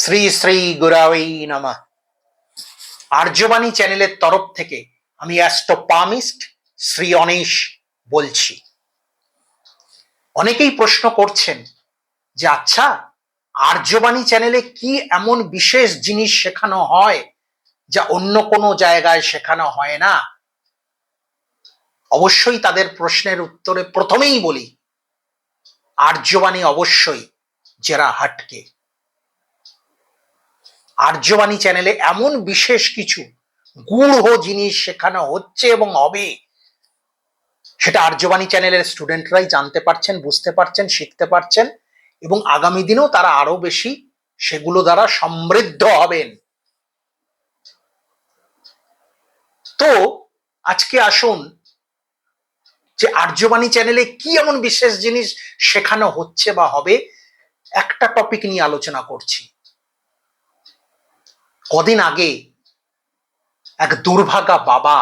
শ্রী শ্রী গুরাওই নমঃ। আর্যবাণী চ্যানেলের তরফ থেকে আমি অ্যাস্ট্রোপামিস্ট শ্রী অনিশ বলছি। অনেকেই প্রশ্ন করছেন যে আচ্ছা, আর্যবাণী চ্যানেলে কি এমন বিশেষ জিনিস শেখানো হয় যা অন্য কোনো জায়গায় শেখানো হয় না? অবশ্যই তাদের প্রশ্নের উত্তরে প্রথমেই বলি, আর্যবাণী অবশ্যই জেরা হাটকে। আর্যবাণী চ্যানেলে এমন বিশেষ কিছু গূঢ় জিনিস শেখানো হচ্ছে এবং হবে, সেটা আর্যবাণী চ্যানেলের স্টুডেন্টরাই জানতে পারছেন, বুঝতে পারছেন, শিখতে পারছেন এবং আগামী দিনেও তারা আরো বেশি সেগুলো দ্বারা সমৃদ্ধ হবেন। তো আজকে আসুন যে আর্যবাণী চ্যানেলে কি এমন বিশেষ জিনিস শেখানো হচ্ছে বা হবে, একটা টপিক নিয়ে আলোচনা করছি। কদিন আগে এক দুর্ভাগা বাবা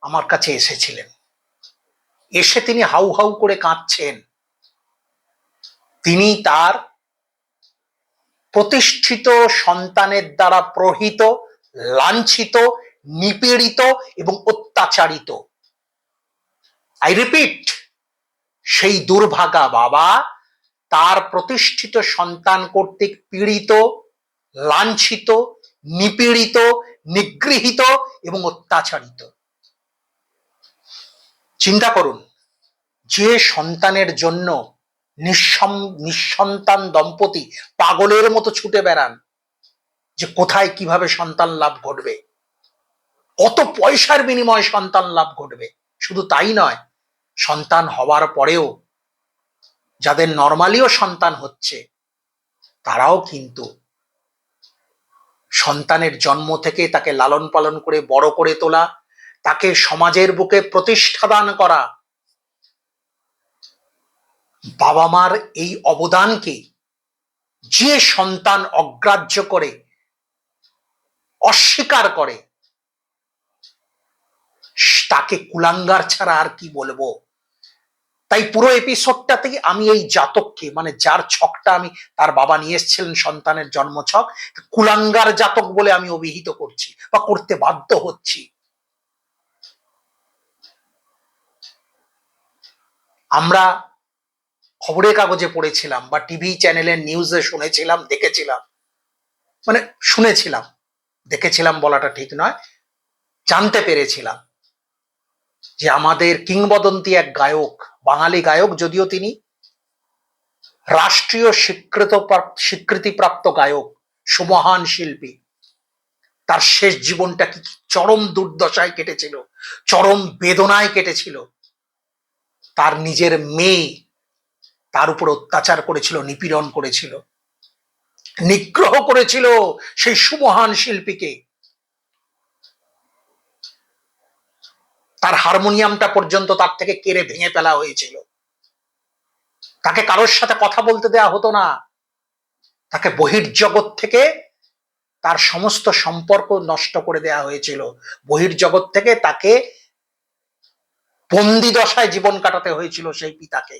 আমার কাছে এসেছিলেন। এসে তিনি হাউ হাউ করে কাঁদছেন। তিনি তার প্রতিষ্ঠিত সন্তানের দ্বারা প্রহিত, লাঞ্ছিত, নিপীড়িত এবং অত্যাচারিত, আই রিপিট, সেই দুর্ভাগা বাবা তার প্রতিষ্ঠিত সন্তান কর্তৃক পীড়িত, লাঞ্ছিত, নিপীড়িত, নিগৃহীত এবং অত্যাচারিত। চিন্তা করুন, যে সন্তানের জন্য নিঃসন্তান দম্পতি পাগলের মতো ছুটে বেড়ান যে কোথায় কিভাবে সন্তান লাভ ঘটবে, কত পয়সার বিনিময়ে সন্তান লাভ ঘটবে। শুধু তাই নয়, সন্তান হওয়ার পরেও যাদের নর্মালিও সন্তান হচ্ছে, তারাও কিন্তু সন্তানের জন্ম থেকে তাকে লালন পালন করে বড় করে তোলা, তাকে সমাজের বুকে প্রতিষ্ঠা দান করা, বাবা মার এই অবদানকে যে সন্তান অগ্রাহ্য করে, অস্বীকার করে, তাকে কুলাঙ্গার ছাড়া আর কি বলবো। তাই পুরো এপিসোডটাতে আমি এই জাতককে, মানে যার ছকটা আমি তার বাবা নিয়ে এসেছিলেন সন্তানের জন্ম ছক, কুলাঙ্গার জাতক বলে আমি অভিহিত করছি বা করতে বাধ্য হচ্ছি। আমরা খবরের কাগজে পড়েছিলাম বা টিভি চ্যানেলের নিউজে শুনেছিলাম, দেখেছিলাম, মানে শুনেছিলাম, দেখেছিলাম বলাটা ঠিক নয়, জানতে পেরেছিলাম যে আমাদের কিংবদন্তি এক গায়ক, বাঙালি গায়ক, যদিও তিনি রাষ্ট্রীয় স্বীকৃতিপ্রাপ্ত গায়ক, সুমহান শিল্পী, তার শেষ জীবনটা কি চরম দুর্দশায় কেটেছিল, চরম বেদনায় কেটেছিল। তার নিজের মেয়ে তার উপর অত্যাচার করেছিল, নিপীড়ন করেছিল, নিগ্রহ করেছিল সেই সুমহান শিল্পীকে। তার হারমোনিয়ামটা পর্যন্ত তার থেকে কেড়ে ভেঙে ফেলা হয়েছিল। তাকে কারোর সাথে কথা বলতে দেয়া হতো না। তাকে বহির্জগৎ থেকে তার সমস্ত সম্পর্ক নষ্ট করে দেয়া হয়েছিল। বহির্জগৎ থেকে তাকে বন্দি দশায় জীবন কাটাতে হয়েছিল সেই পিতাকে,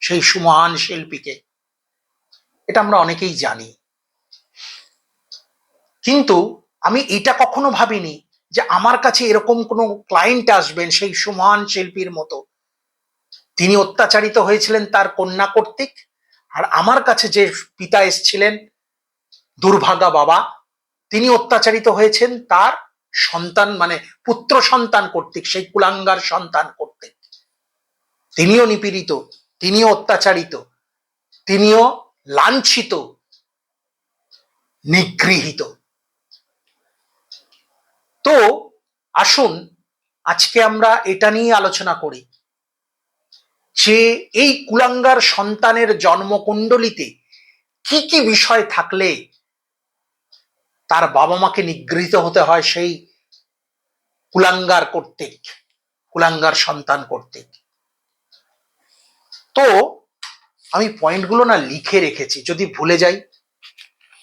সেই সুমহান শিল্পীকে। এটা আমরা অনেকেই জানি। কিন্তু আমি এটা কখনো ভাবিনি যে আমার কাছে এরকম কোনো ক্লায়েন্ট আসবেন সেই সুমহান শিল্পীর মতো। তিনি অত্যাচারিত হয়েছিলেন তার কন্যা কর্তৃক, আর আমার কাছে যে পিতা এসেছিলেন, দুর্ভাগা বাবা, তিনি অত্যাচারিত হয়েছেন তার সন্তান, মানে পুত্র সন্তান কর্তৃক, সেই কুলাঙ্গার সন্তান কর্তৃক। তিনিও নিপীড়িত, তিনিও অত্যাচারিত, তিনিও লাঞ্ছিত, নিগৃহীত। তো আসুন আজকে আমরা এটা নিয়ে আলোচনা করি যে এই কুলাঙ্গার সন্তানের জন্মকুণ্ডলিতে কি কি বিষয় থাকলে তার বাবা মাকে নিগৃহীত হতে হয় সেই কুলাঙ্গার কর্তৃক, কুলাঙ্গার সন্তান কর্তৃক। তো আমি পয়েন্টগুলো না লিখে রেখেছি, যদি ভুলে যাই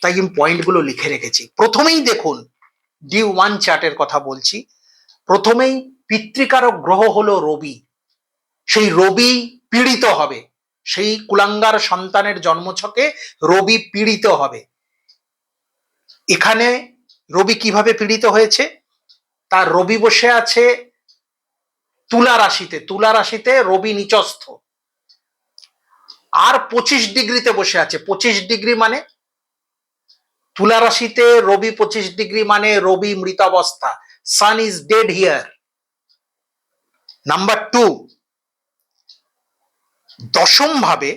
তাই আমি পয়েন্টগুলো লিখে রেখেছি। প্রথমেই দেখুন, D1 চার্টের কথা বলছি। প্রথমেই পিতৃকারক গ্রহ হলো রবি। সেই রবি পীড়িত হবে, সেই কুলাঙ্গার সন্তানের জন্মছকে রবি পীড়িত হবে। এখানে রবি কিভাবে পীড়িত হয়েছে? তার রবি বসে আছে তুলা রাশিতে, তুলা রাশিতে রবি নিচস্থ, আর 25 ডিগ্রিতে বসে আছে। 25 ডিগ্রি মানে তুলা রাশিতে রবি 25 ডিগ্রি মানে রবি মৃতাবস্থা, sun is dead here. Number 2, দশম ভাবে,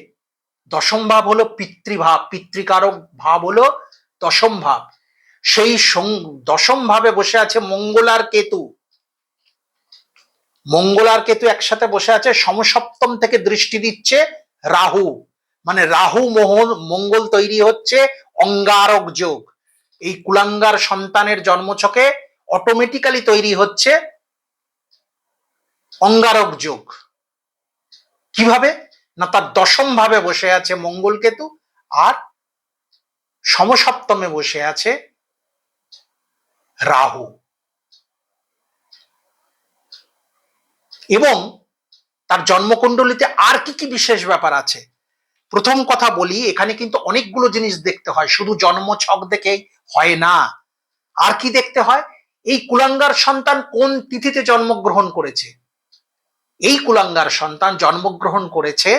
দশম ভাব হলো পিতৃভাব, পিতৃকারক ভাব হলো দশম ভাব। সেই দশম ভাবে বসে আছে মঙ্গল আর কেতু। মঙ্গল আর কেতু একসাথে বসে আছে, সমসপ্তম থেকে দৃষ্টি দিচ্ছে রাহু, মানে রাহু মঙ্গল তৈরি হচ্ছে অঙ্গারক যোগ। এই কুলাঙ্গার সন্তানের জন্মছকে অটোমেটিক্যালি তৈরি হচ্ছে অঙ্গারক যোগ। কিভাবে না, তার দশম ভাবে বসে আছে মঙ্গল কেতু, আর সমসপ্তমে বসে আছে রাহু। এবং তার জন্মকুণ্ডলিতে আর কি কি বিশেষ ব্যাপার আছে? প্রথম কথা বলি, এখানে কিন্তু অনেকগুলো জিনিস দেখতে হয়, শুধু জন্ম ছক দেখে হয় না। আর কি দেখতে হয়? এই কুলাঙ্গার সন্তান কোন তিথিতে জন্মগ্রহণ করেছে। এই কুলাঙ্গার সন্তান জন্মগ্রহণ করেছে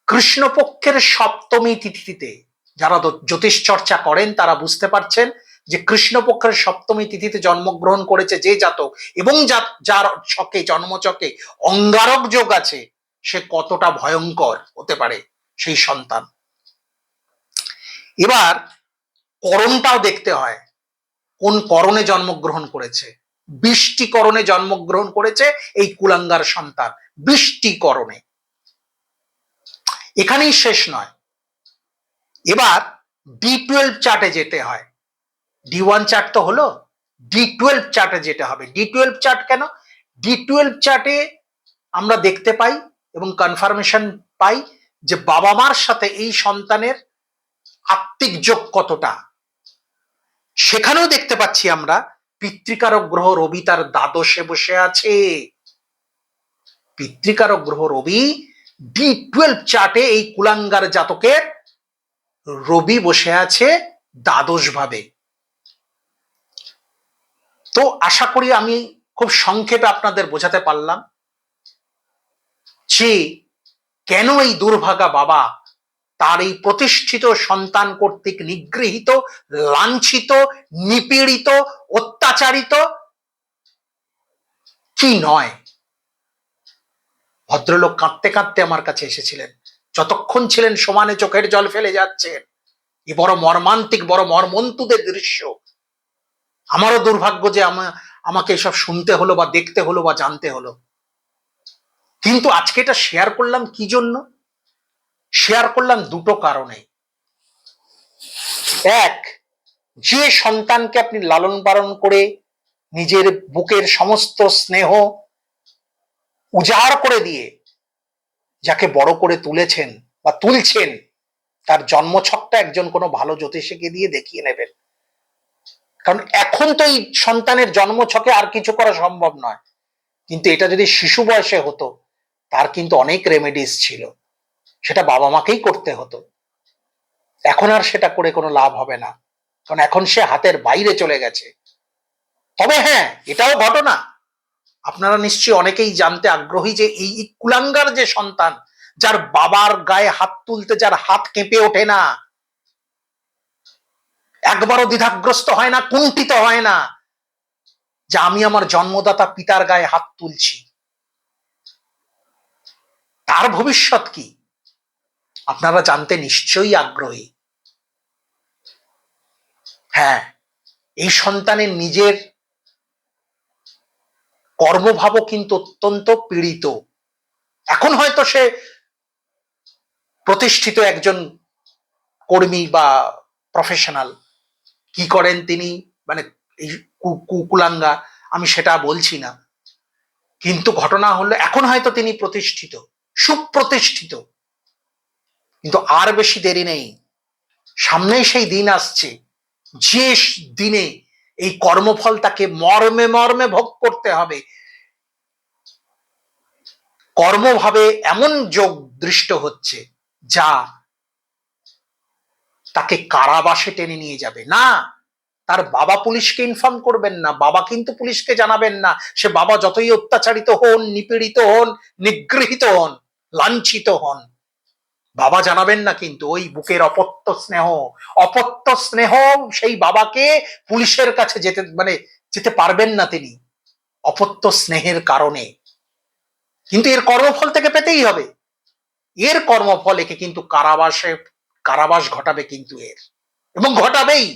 কৃষ্ণপক্ষের সপ্তমী তিথিতে। যারা জ্যোতিষ চর্চা করেন তারা বুঝতে পারছেন যে কৃষ্ণপক্ষের সপ্তমী তিথিতে জন্মগ্রহণ করেছে যে জাতক, এবং যার ছকে, জন্মছকে অঙ্গারক যোগ আছে, সে কতটা ভয়ঙ্কর হতে পারে সেই সন্তান। এবার করণটাও দেখতে হয়, কোন করণে জন্মগ্রহণ করেছে। বৃষ্টিকরণে জন্মগ্রহণ করেছে এই কুলাঙ্গার সন্তান, বৃষ্টিকরণে। এখানেই শেষ নয়, এবার D12 চার্টে যেতে হয়। D1 চার্ট তো হলো, D12 চার্টে যেতে হবে। D12 চার্ট কেন? D12 চার্টে আমরা দেখতে পাই এবং কনফার্মেশন পাই যে বাবা মার সাথে এই সন্তানের আত্মিক যোগ কতটা। সেখানেও দেখতে পাচ্ছি আমরা পিতৃকারক গ্রহ রবি তার দ্বাদশে বসে আছে। পিতৃকারক গ্রহ রবি D12 চার্টে এই কুলাঙ্গার জাতকের রবি বসে আছে দ্বাদশ ভাবে। তো আশা করি আমি খুব সংক্ষেপে আপনাদের বোঝাতে পারলাম যে কেন এই দুর্ভাগা বাবা তার এই প্রতিষ্ঠিত সন্তান কর্তৃক নিগৃহীত, লাঞ্ছিত, নিপীড়িত, অত্যাচারিত কি নয়। ভদ্রলোক কাঁদতে কাঁদতে আমার কাছে এসেছিলেন, যতক্ষণ ছিলেন সমানে চোখের জল ফেলে যাচ্ছেন। এ বড় মর্মান্তিক, বড় মর্মন্তুদের দৃশ্য। আমারও দুর্ভাগ্য যে আমাকে এসব শুনতে হলো বা দেখতে হলো বা জানতে হলো। কিন্তু আজকে এটা শেয়ার করলাম কি জন্য? শেয়ার করলাম দুটো কারণে। এক, যে সন্তানকে আপনি লালন পালন করে নিজের বুকের সমস্ত স্নেহ উজাড় করে দিয়ে যাকে বড় করে তুলেছেন বা তুলছেন, তার জন্মছকটা একজন কোনো ভালো জ্যোতিষীকে দিয়ে দেখিয়ে নেবেন। কারণ এখন তো এই সন্তানের জন্মছকে আর কিছু করা সম্ভব নয়, কিন্তু এটা যদি শিশু বয়সে হতো তার কিন্তু অনেক রেমেডিস ছিল, সেটা বাবা মাকেই করতে হতো। এখন আর সেটা করে কোনো লাভ হবে না, কারণ এখন সে হাতের বাইরে চলে গেছে। তবে হ্যাঁ, এটাও ঘটনা, আপনারা নিশ্চয়ই অনেকেই জানতে আগ্রহী যে এই কুলাঙ্গার যে সন্তান, যার বাবার গায়ে হাত তুলতে যার হাত কেঁপে ওঠে না, একবারও দ্বিধাগ্রস্ত হয় না, কুণ্ঠিত হয় না যে আমি আমার জন্মদাতা পিতার গায়ে হাত তুলছি, তার ভবিষ্যৎ কি আপনারা জানতে নিশ্চয়ই আগ্রহী। হ্যাঁ, এই সন্তানের নিজের কর্মভাবও কিন্তু অত্যন্ত পীড়িত। এখন হয়তো সে প্রতিষ্ঠিত একজন কর্মী বা প্রফেশনাল, কি করেন তিনি, মানে এই কুলাঙ্গা, আমি সেটা বলছি না, কিন্তু ঘটনা হলো এখন হয়তো তিনি প্রতিষ্ঠিত, সুপ্রতিষ্ঠিত, কিন্তু আর বেশি দেরি নেই, সামনেই সেই দিন আসছে যে দিনে এই কর্মফল তাকে মর্মে মর্মে ভোগ করতে হবে। কর্মভাবে এমন যোগ দৃষ্ট হচ্ছে যা তাকে কারাবাসে টেনে নিয়ে যাবে না। তার বাবা পুলিশকে ইনফর্ম করবেন না, বাবা কিন্তু পুলিশকে জানাবেন না। সে বাবা যতই অত্যাচারিত হন, নিপীড়িত হন, নিগৃহীত হন, লাঞ্ছিত হন, বাবা জানাবেন না। কিন্তু ওই বুকের অপত্য স্নেহ সেই বাবাকে পুলিশের কাছে যেতে পারবেন না তিনি, অপত্য স্নেহের কারণে। কিন্তু এর কর্মফল থেকে পেতেই হবে। এর কর্মফল একে কিন্তু কারাবাস ঘটাবে কিন্তু এর, এবং ঘটাবেই।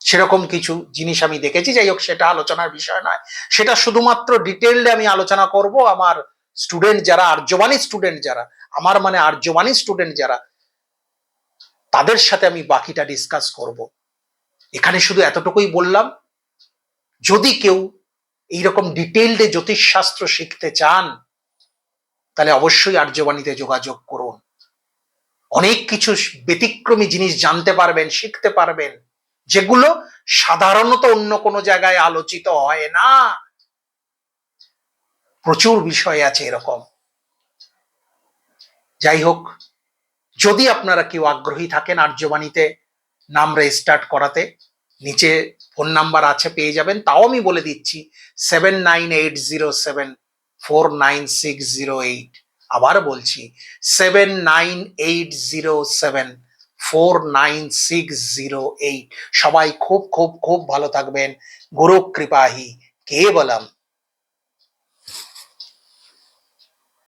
সেরকম কিছু জিনিস আমি দেখেছি। যাই হোক, সেটা আলোচনার বিষয় নয়। সেটা শুধুমাত্র ডিটেইলডে আমি আলোচনা করব আমার স্টুডেন্ট যারা, আর্যবাণী স্টুডেন্ট যারা, আমার মানে আর্যবাণী স্টুডেন্ট যারা, তাদের সাথে আমি বাকিটা ডিসকাস করব। এখানে শুধু এতটুকুই বললাম, যদি কেউ এইরকম ডিটেইলডে জ্যোতিষশাস্ত্র শিখতে চান তাহলে অবশ্যই আর্যবাণীতে যোগাযোগ করুন। অনেক কিছু ব্যতিক্রমী জিনিস জানতে পারবেন, শিখতে পারবেন, যেগুলো সাধারণত অন্য কোনো জায়গায় আলোচিত হয় না। প্রচুর বিষয় আছে এরকম। যাই হোক, যদি আপনারা কেউ আগ্রহী থাকেন আর্যবাণীতে নাম রেজিস্টার্ট করাতে, নিচে ফোন নাম্বার আছে, পেয়ে যাবেন। তাও আমি বলে দিচ্ছি, 7980749608। আবার বলছি, 7980749608। সবাই খুব খুব খুব ভালো থাকবেন। গুরু কৃপাহি কেবলম।